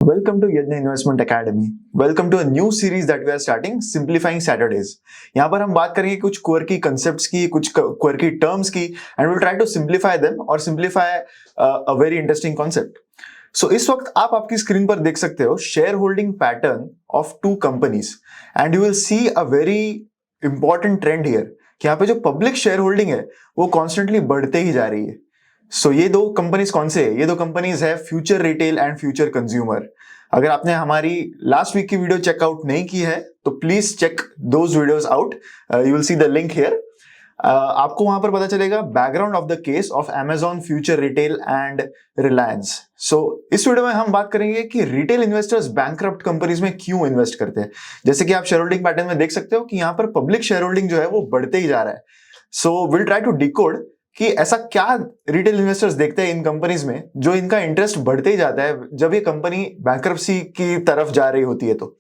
Welcome to Yajna Investment Academy. Welcome to a new series that we are starting, Simplifying Saturdays. यहाँ पर हम बात करेंगे कुछ quirky concepts की, कुछ quirky terms की, and we'll try to simplify them or simplify a very interesting concept. So इस वक्त आप आपकी स्क्रीन पर देख सकते हो share holding pattern of two companies and you will see a very important trend here कि यहाँ पे जो पब्लिक शेयर होल्डिंग है वो कॉन्स्टेंटली बढ़ते ही जा रही है. सो ये दो कंपनीज कौन से है? ये दो कंपनीज है future retail and future consumer. अगर आपने हमारी लास्ट वीक की वीडियो चेकआउट नहीं की है तो please check those videos out. You will see the link here. आपको वहां पर पता चलेगा background of the case of Amazon future retail and Reliance. So इस वीडियो में हम बात करेंगे कि रिटेल इन्वेस्टर्स बैंकरप्ट कंपनीज में क्यों इन्वेस्ट करते हैं. जैसे कि आप शेयर होल्डिंग पैटर्न में देख सकते हो कि यहाँ पर पब्लिक शेयर होल्डिंग जो है वो बढ़ते ही जा रहा है. So will try to decode कि ऐसा क्या रिटेल इन्वेस्टर्स देखते हैं इन कंपनीज में जो इनका इंटरेस्ट बढ़ते ही जाता है जब ये कंपनी बैंकरप्सी की तरफ जा रही होती है. तो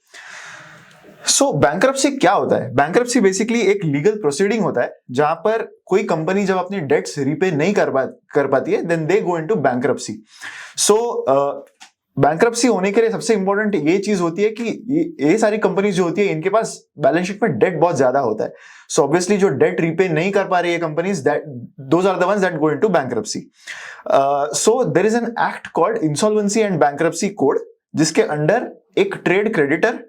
सो बैंकरप्सी क्या होता है? बैंकरप्सी बेसिकली एक लीगल प्रोसीडिंग होता है जहां पर कोई कंपनी जब अपनी डेट्स रीपे नहीं कर पाती है then they go into bankruptcy. So bankruptcy होने के लिए सबसे इंपॉर्टेंट ये चीज होती है कि ये सारी कंपनीज जो होती है इनके पास बैलेंस शीट में डेट बहुत ज्यादा होता है. सो ऑब्वियसली जो डेट रीपे नहीं कर पा रही है companies, those are the ones that go into bankruptcy. So there is an act called insolvency and bankruptcy code जिसके अंडर एक ट्रेड क्रेडिटर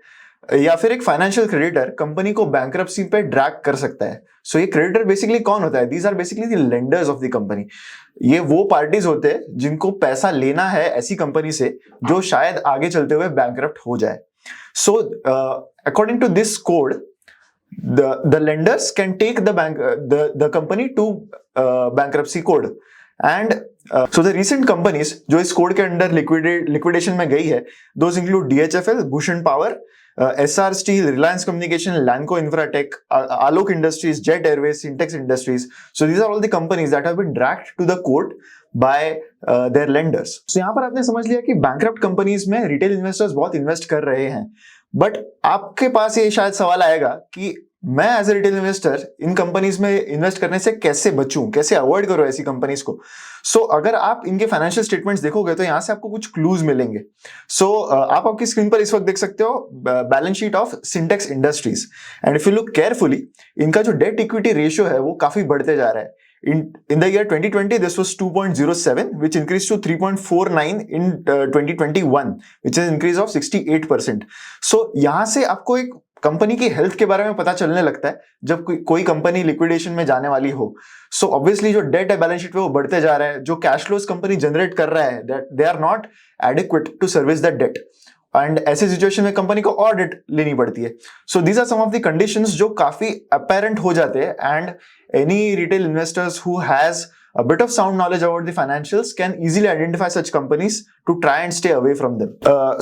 या फिर एक फाइनेंशियल क्रेडिटर कंपनी को बैंकरप्सी पे ड्रैग कर सकता है. सो ये क्रेडिटर बेसिकली कौन होता है? These are basically the lenders of the company. ये वो पार्टीज होते हैं जिनको पैसा लेना है ऐसी कंपनी से जो शायद आगे चलते हुए बैंकरप्ट हो जाए. So according to this code the lenders can take the company to bankruptcy code and so the recent companies जो इस कोड के अंडर लिक्विडेशन में गई है those include DHFL, Bhushan Power, SR Steel, Reliance Communication, Lanco Infratech, Alok Industries, Jet Airways, Syntex Industries. So these are all the companies that have been dragged to the court by their lenders. So यहाँ पर आपने समझ लिया कि bankrupt companies में retail investors बहुत invest कर रहे हैं. बट आपके पास ये शायद सवाल आएगा कि मैं as a retail investor in companies में इन्वेस्ट करने से कैसे बचूं, कैसे अवॉइड करूं ऐसी कंपनीज को. सो अगर आप इनके फाइनेंशियल स्टेटमेंट्स देखोगे तो यहां से आपको कुछ क्लूज मिलेंगे. सो आप आपकी स्क्रीन पर इस वक्त देख सकते हो balance sheet of Sintex industries and if you look carefully इनका जो डेट इक्विटी रेशियो है वो काफी बढ़ते जा रहा है. In the year 2020, this was 2.07, which increased to 3.49 in 2021, which is an increase of 68%. So यहाँ से आपको एक कंपनी की हेल्थ के बारे में पता चलने लगता है जब कोई कंपनी लिक्विडेशन में जाने वाली हो. सो ऑब्वियसली जो डेट है बैलेंस शीट पे वो बढ़ते जा रहा है. जो कैश फ्लोज कंपनी जनरेट कर रहा है they are not adequate to service that debt and ऐसे सिचुएशन में कंपनी को और डेट लेनी पड़ती है. So these are some of the conditions जो काफी अपेरेंट हो जाते हैं and any retail investors who has a bit of sound knowledge about the financials can easily identify such companies to try and stay away from them.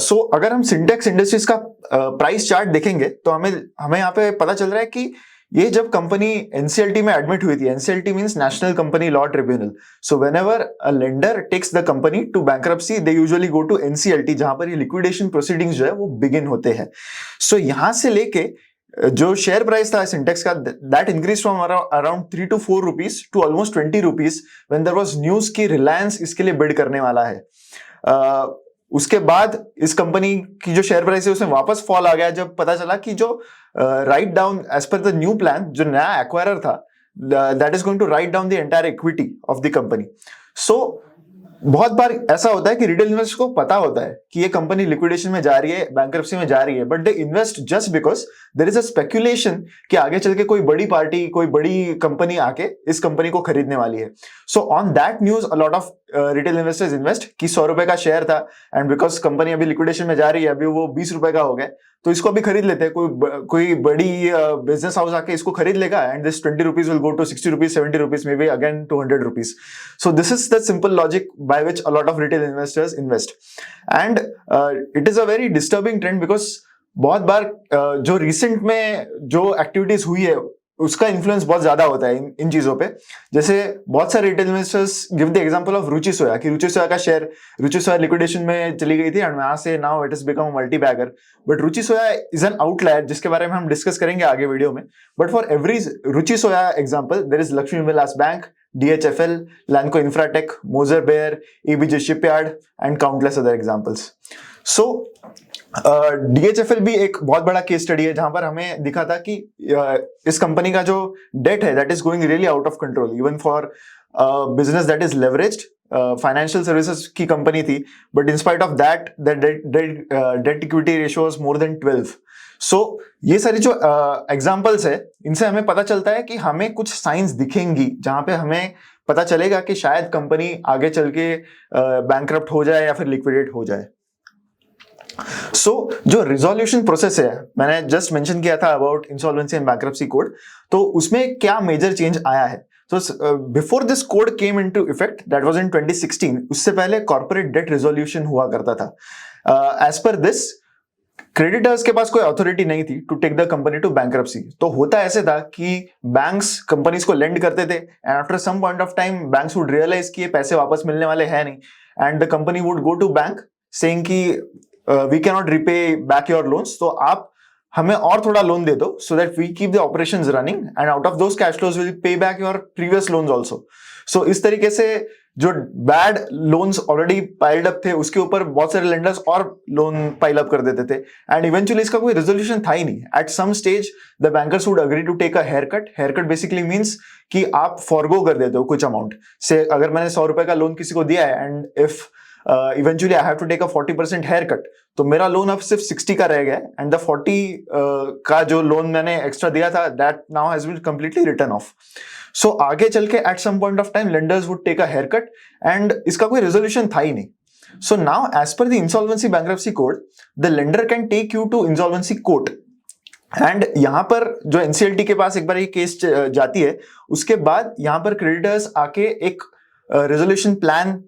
So अगर हम Syntex Industries का price chart देखेंगे तो हमें यहाँ पे पता चल रहा है कि ये जब कंपनी NCLT में एडमिट हुई थी, NCLT means national company law tribunal. So whenever a lender takes the company to bankruptcy they usually go to NCLT जहां पर ये लिक्विडेशन प्रोसीडिंग्स जो है वो बिगिन होते हैं. सो यहां से लेके जो शेयर प्राइस था सिंटेक्स का that increase from around 3 to 4 rupees to almost 20 rupees when there was news की रिलायंस इसके लिए बिड करने वाला है. उसके बाद इस कंपनी की जो शेयर प्राइस है उसमें वापस फॉल आ गया जब पता चला कि जो write down as per the new plan जो नया एक्वायरर था that is going to write down the entire equity of the company. So बहुत बार ऐसा होता है कि रिटेल इन्वेस्टर्स को पता होता है कि ये कंपनी लिक्विडेशन में जा रही है, बैंकरप्सी में जा रही है, but they invest just because there is a speculation कि आगे चल के कोई बड़ी पार्टी, कोई बड़ी कंपनी आके इस कंपनी को खरीदने वाली है. So on that news a lot of retail investors invest कि 100 रुपए का शेयर था एंड बिकॉज कंपनी अभी लिक्विडेशन में जा रही है, अभी वो 20 रुपए का हो गया तो इसको अभी खरीद लेते हैं. कोई बड़ी बिजनेस हाउस आके इसको खरीद लेगा and this 20 rupees will go to 60 rupees, 70 rupees, maybe again to 100 rupees. So this is the simple logic by which a lot of retail investors invest and it is a very disturbing trend because बहुत बार जो recent में जो activities हुई है उसका influence बहुत ज्यादा होता है इन चीजों पे. जैसे बहुत सारे retail investors give the example of Ruchi Soya कि रुचि सोया का शेयर, रुचि सोया लिक्विडेशन में चली गई थी एंड वहां से now it is become multi bagger. But Ruchi Soya is an outlier जिसके बारे में हम डिस्कस करेंगे आगे वीडियो में. But for every Ruchi Soya example there is Lakshmi Vilas Bank, DHFL, Lanco Infratech, Moser Baer, ABJ Shipyard and countless other examples. So DHFL भी एक बहुत बड़ा केस स्टडी है जहां पर हमें दिखा था कि इस कंपनी का जो डेट है that is going really out of control even for business that is leveraged. Financial services की कंपनी थी, but in spite of that debt equity ratio was more than 12. सो ये सारी जो एग्जांपल्स है इनसे हमें पता चलता है कि हमें कुछ साइंस दिखेंगी जहां पे हमें पता चलेगा कि शायद कंपनी आगे चल के बैंकरप्ट हो जाए या फिर लिक्विडेट हो जाए. सो जो रिजोल्यूशन प्रोसेस है, मैंने जस्ट मेंशन किया था about insolvency and bankruptcy code, तो उसमें क्या मेजर चेंज आया है. So before this code came into effect, that was in 2016. उससे पहले corporate debt resolution हुआ करता था. As per this, क्रेडिटर्स के पास कोई अथॉरिटी नहीं थी to take the company to bankruptcy. तो होता ऐसे था कि बैंक्स कंपनीज को लेंड करते थे and after some point of time banks would realise कि ये पैसे वापस मिलने वाले हैं नहीं, and the company would go to bank saying कि we can not repay back your loans, तो आप हमें और थोड़ा लोन दे दो so that we keep the operations running and out of those cash flows will pay back your previous loans also. So इस तरीके से जो bad loans already piled up थे उसके ऊपर बहुत सारे लेंडर्स और लोन पाइल अप कर देते थे, एंड इवेंचुअली इसका कोई रेजोल्यूशन था ही नहीं. At some stage the bankers would agree to take a haircut. Haircut basically means कि आप फॉरगो कर देते हो कुछ अमाउंट से. अगर मैंने 100 रुपए का लोन किसी को दिया है and if eventually I have to take a 40% haircut, तो मेरा लोन अब सिर्फ 60 का रह गया एंड द 40 का जो लोन मैंने एक्स्ट्रा दिया था that now has been completely written off. So आगे चल के at some point of time lenders would take a haircut and इसका कोई रेजोल्यूशन था ही नहीं. So now as per the insolvency bankruptcy code the lender can take you to insolvency court, and यहां पर जो एनसीएलटी के पास एक बार ये केस जाती है उसके बाद यहां पर क्रेडिटर्स आके एक रेजोल्यूशन प्लान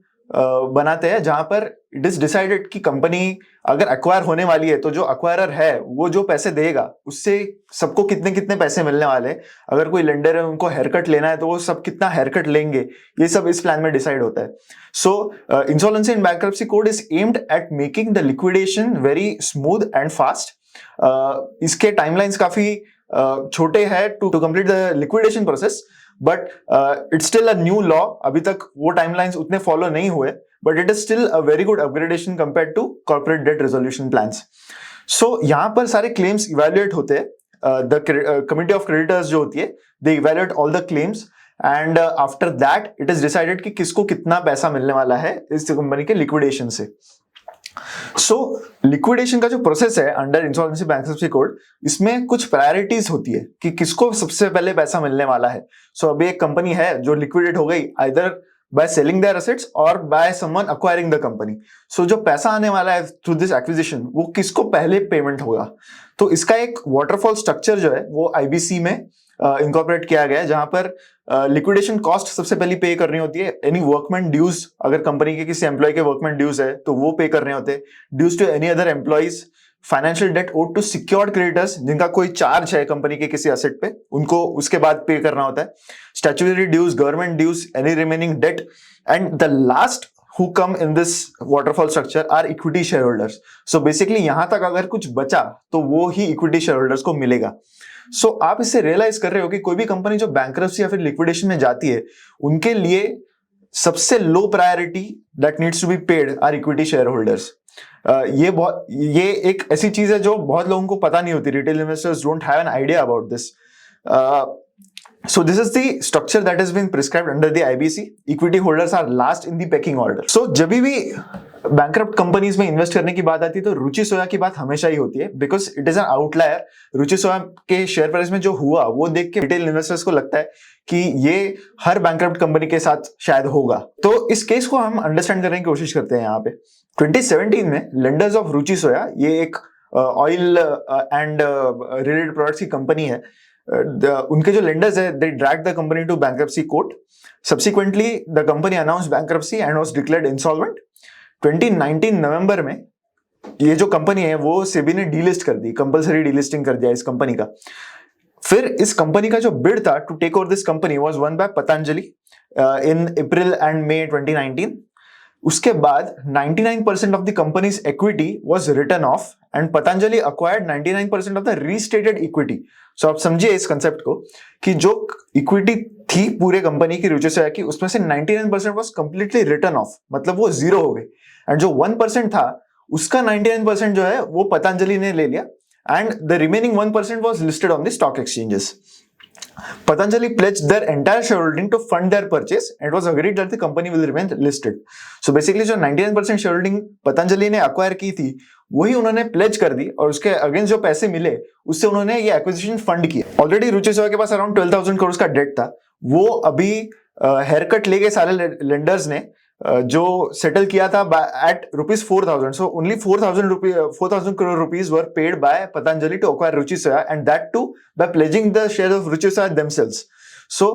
बनाते हैं जहां पर इट इज डिसाइडेड कि कंपनी अगर एक्वायर होने वाली है तो जो एक्वायरर है वो जो पैसे देगा उससे सबको कितने कितने पैसे मिलने वाले, अगर कोई लेंडर है उनको हेयरकट लेना है तो वो सब कितना हेयरकट लेंगे, ये सब इस प्लान में डिसाइड होता है. So insolvency and bankruptcy code is aimed at making the liquidation very smooth and fast. इसके टाइमलाइंस काफी छोटे हैं to complete the liquidation process, but it's still a new law. अभी तक वो टाइमलाइंस उतने फॉलो नहीं हुए, but it is still a very good upgradation compared to corporate debt resolution plans. So यहां पर सारे क्लेम्स इवैल्यूएट होते हैं. द कमिटी ऑफ क्रेडिटर्स जो होती है they evaluate all the claims and after that it is decided कि किसको कितना पैसा मिलने वाला है इस कंपनी के लिक्विडेशन से. सो लिक्विडेशन का जो प्रोसेस है अंडर इंसॉल्वेंसी बैंक्रप्सी कोड, इसमें कुछ प्रायोरिटीज होती है कि किसको सबसे पहले पैसा मिलने वाला है. सो अभी एक कंपनी है जो लिक्विडेट हो गई either by selling their assets or by someone acquiring the company. So जो पैसा आने वाला है थ्रू दिस एक्विजिशन वो किसको पहले पेमेंट होगा. तो इसका एक वाटरफॉल स्ट्रक्चर जो है वो आईबीसी में इनकॉर्पोरेट किया गया है जहां पर लिक्विडेशन कॉस्ट सबसे पहले पे करनी होती है. एनी वर्कमैन ड्यूज, अगर कंपनी के किसी एम्प्लॉय के वर्कमैन ड्यूज है तो वो पे करने होते हैं. Dues to any other employees, financial debt owed to secured creditors जिनका कोई चार्ज है कंपनी के किसी एसेट पे, उनको उसके बाद पे करना होता है. Statutory dues, government dues, any remaining debt, and the last who come in this waterfall structure are equity shareholders. So basically यहां तक अगर कुछ बचा तो वो ही equity shareholders को मिलेगा. So आप इससे रियलाइज कर रहे हो कि कोई भी कंपनी जो बैंक्रप्सी या फिर लिक्विडेशन में जाती है उनके लिए सबसे low priority that needs to be paid are equity share holders. ये एक ऐसी चीज है जो बहुत लोगों को पता नहीं होती. Retail investors don't have an idea about this. So this is the structure that has been prescribed under the IBC. Equity holders are last in the pecking order. So जब भी बैंकरप्ट कंपनीज में invest करने की बात आती है तो रुचि सोया की बात हमेशा ही होती है because it is an outlier. Ruchi Soya के शेयर प्राइस में जो हुआ वो देख के रिटेल इन्वेस्टर्स को लगता है कि ये हर बैंकरप्ट कंपनी के साथ शायद होगा. तो इस केस को हम अंडरस्टैंड करने की कोशिश करते हैं. यहाँ पे 2017 में लेंडर्स ऑफ रुचि सोया, ये एक ऑयल एंड रिलेटेड प्रोडक्ट्स की कंपनी है, उनके जो लेंडर्स है they drag the company to bankruptcy court. Subsequently the company announced bankruptcy and was declared insolvent. 2019 नवंबर में ये जो कंपनी है वो सेबी ने डीलिस्ट कर दी, कंपलसरी डीलिस्टिंग कर दिया इस कंपनी का. फिर इस कंपनी का जो बिड था to take over this company was won by Patanjali in April and May 2019. उसके बाद 99% of the company's equity was written off and Patanjali acquired 99% of the restated equity. So आप समझिए इस कंसेप्ट को कि जो इक्विटी थी पूरे कंपनी की रुचि सोया की, उसमें से 99% वाज कंप्लीटली रिटन ऑफ, मतलब वो जीरो हो गई। एंड जो 1% था उसका 99% जो है वो पतंजलि ने ले लिया and the remaining 1% was listed on the stock exchanges. Patanjali pledged their entire shareholding to fund their purchase and it was agreed that the company will remain listed. So basically जो 99% shareholding पतंजलि ने acquire की थी वही उन्होंने pledge कर दी और उसके against जो पैसे मिले उससे उन्होंने ये acquisition fund किया। ऑलरेडी रुचि सोया के पास अराउंड 12,000 करोड़ का डेट था, वो अभी हेयर कट ले गए सारे लेंडर्स ने जो सेटल किया था at ₹4,000. So only 4,000 crore rupees were paid by Patanjali to acquire Ruchi Soya, and that too by pledging the shares of Ruchi Soya themselves. So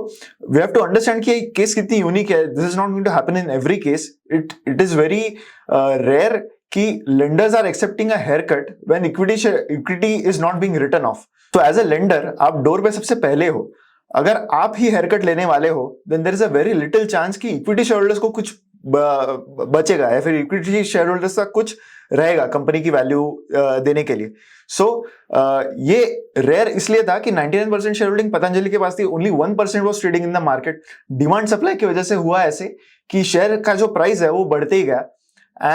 we have to understand कि case कितनी unique है. This is not going to happen in every case. It is very rare कि lenders are accepting a haircut when equity is not being written off. तो as a lender आप door पे सबसे पहले हो, अगर आप ही हेयरकट लेने वाले हो then there is a very little chance कि इक्विटी शेयरहोल्डर्स को कुछ बचेगा या फिर इक्विटी शेयरहोल्डर्स का कुछ रहेगा कंपनी की वैल्यू देने के लिए। सो ये रेयर इसलिए था कि 99% शेयर होल्डिंग पतंजलि के पास थी, only 1% was trading in the market. Demand supply की वजह से हुआ ऐसे कि शेयर का जो प्राइस है वो बढ़ते ही गया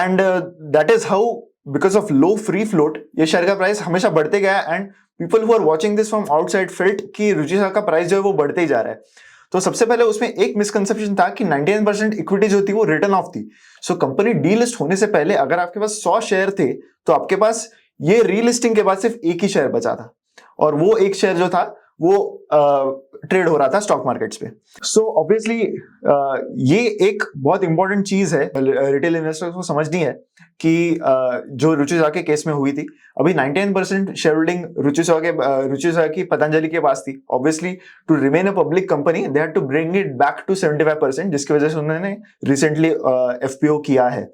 and that is how because of low free float ये शेयर का प्राइस हमेशा बढ़ते गया and people who are watching this from outside felt कि रुचि सोया का प्राइस जो है वो बढ़ते ही जा रहा है। तो सबसे पहले उसमें एक मिसकंसेप्शन था कि 99% इक्विटी जो थी वो रिटर्न ऑफ थी। सो कंपनी डीलिस्ट होने से पहले अगर आपके पास 100 शेयर थे तो आपके पास ये रीलिस्टिंग के बाद सिर्फ एक ही शेयर बचा था और वो एक शेयर जो था वो ट्रेड हो रहा था स्टॉक मार्केट्स पे। सो ऑब्वियसली ये एक बहुत इंपॉर्टेंट चीज है रिटेल इन्वेस्टर्स को समझनी है कि जो रुचि सोया के केस में हुई थी, अभी 99% शेयर होल्डिंग रुचि सोया की पतंजलि के पास थी। Obviously to remain a public company they had to bring it back to 75%, जिसकी वजह से उन्होंने रिसेंटली एफपीओ किया है।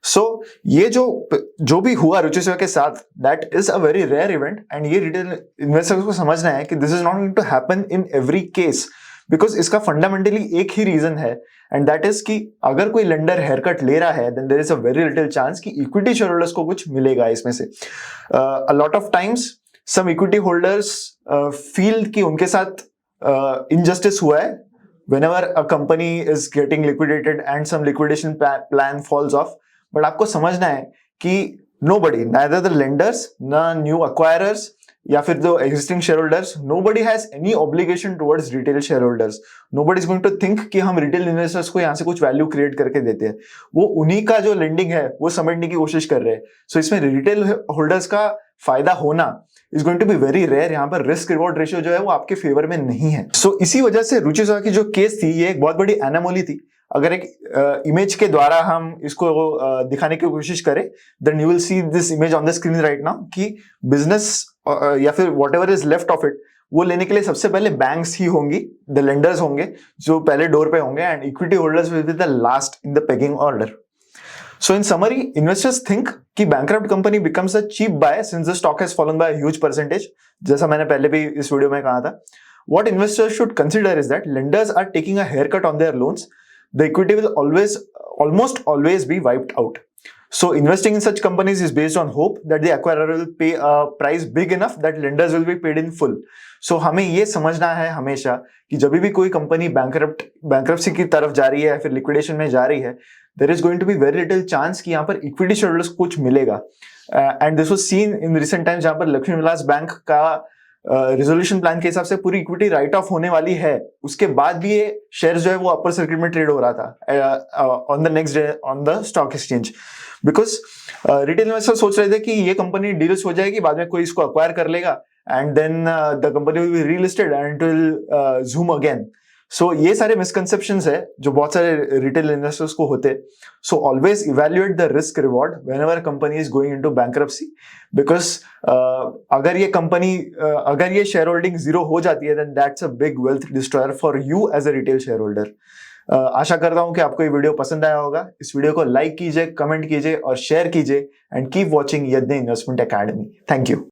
सो ये जो भी हुआ रुचि सोया के साथ, that is a very rare event and ये रिटेल इन्वेस्टर्स को समझना है कि this is not going to happen in every case, because इसका फंडामेंटली एक ही रीजन है एंड दैट इज कि अगर कोई लेंडर हेयर कट ले रहा है then there is a very little chance कि इक्विटी शेयर होल्डर्स को कुछ मिलेगा इसमें से। A lot of times some equity holders feel कि उनके साथ इनजस्टिस हुआ है whenever a company is getting liquidated and some liquidation plan falls off. But आपको समझना है कि nobody, neither the lenders, ना new acquirers या फिर जो existing shareholders, nobody has any obligation towards retail shareholders. Nobody is going to think कि हम retail investors को यहाँ से कुछ value create करके देते हैं। वो उन्हीं का जो lending है वो समेटने की कोशिश कर रहे हैं। So इसमें retail holders का फायदा होना is going to be very rare। यहाँ पर रिस्क रिवॉर्ड रेशियो जो है वो आपके फेवर में नहीं है। So इसी वजह से रुचि सोया की जो केस थी ये एक बहुत बड़ी एनामोली थी। अगर एक इमेज के द्वारा हम इसको दिखाने की कोशिश करें then you will see this image on the screen right now कि बिजनेस या फिर whatever is left of it वो लेने के लिए सबसे पहले बैंक्स ही होंगी, द लेंडर्स होंगे जो पहले डोर पे होंगे and equity holders will be the last in the pegging order. So in summary, investors think कि bankrupt company becomes a cheap buy since the stock has fallen by a huge percentage, जैसा मैंने पहले भी इस video में कहा था। What investors should consider is that lenders are taking a haircut on their loans. The equity will almost always be wiped out. So investing in such companies is based on hope that the acquirer will pay a price big enough that lenders will be paid in full. So हमें ये समझना है हमेशा कि जब भी कोई company bankruptcy की तरफ जा रही है या फिर लिक्विडेशन में जा रही है, there is going to be very little chance कि यहाँ पर इक्विटी शेयरहोल्डर्स को कुछ मिलेगा। And this was seen in recent times जहाँ पर लक्ष्मी विलास बैंक का रिजोल्यूशन प्लान के हिसाब से पूरी इक्विटी राइट ऑफ होने वाली है, उसके बाद भी ये शेयर जो है वो अपर सर्किट में ट्रेड हो रहा था on the next day on the stock exchange, because retail investor सोच रहे थे कि ये कंपनी डीलिस्ट हो जाएगी, बाद में कोई इसको अक्वायर कर लेगा and then the company will be relisted and it will zoom again. So ये सारे मिसकंसेप्शंस है जो बहुत सारे रिटेल इन्वेस्टर्स को होते। So always evaluate the risk reward whenever company is going into bankruptcy, because अगर ये शेयर होल्डिंग जीरो हो जाती है then that's a big wealth destroyer for you as a retail shareholder. आशा करता हूं कि आपको ये वीडियो पसंद आया होगा। इस वीडियो को लाइक कीजिए, कमेंट कीजिए और शेयर कीजिए एंड कीप वॉचिंग यज्ञ इन्वेस्टमेंट एकेडमी। Thank you.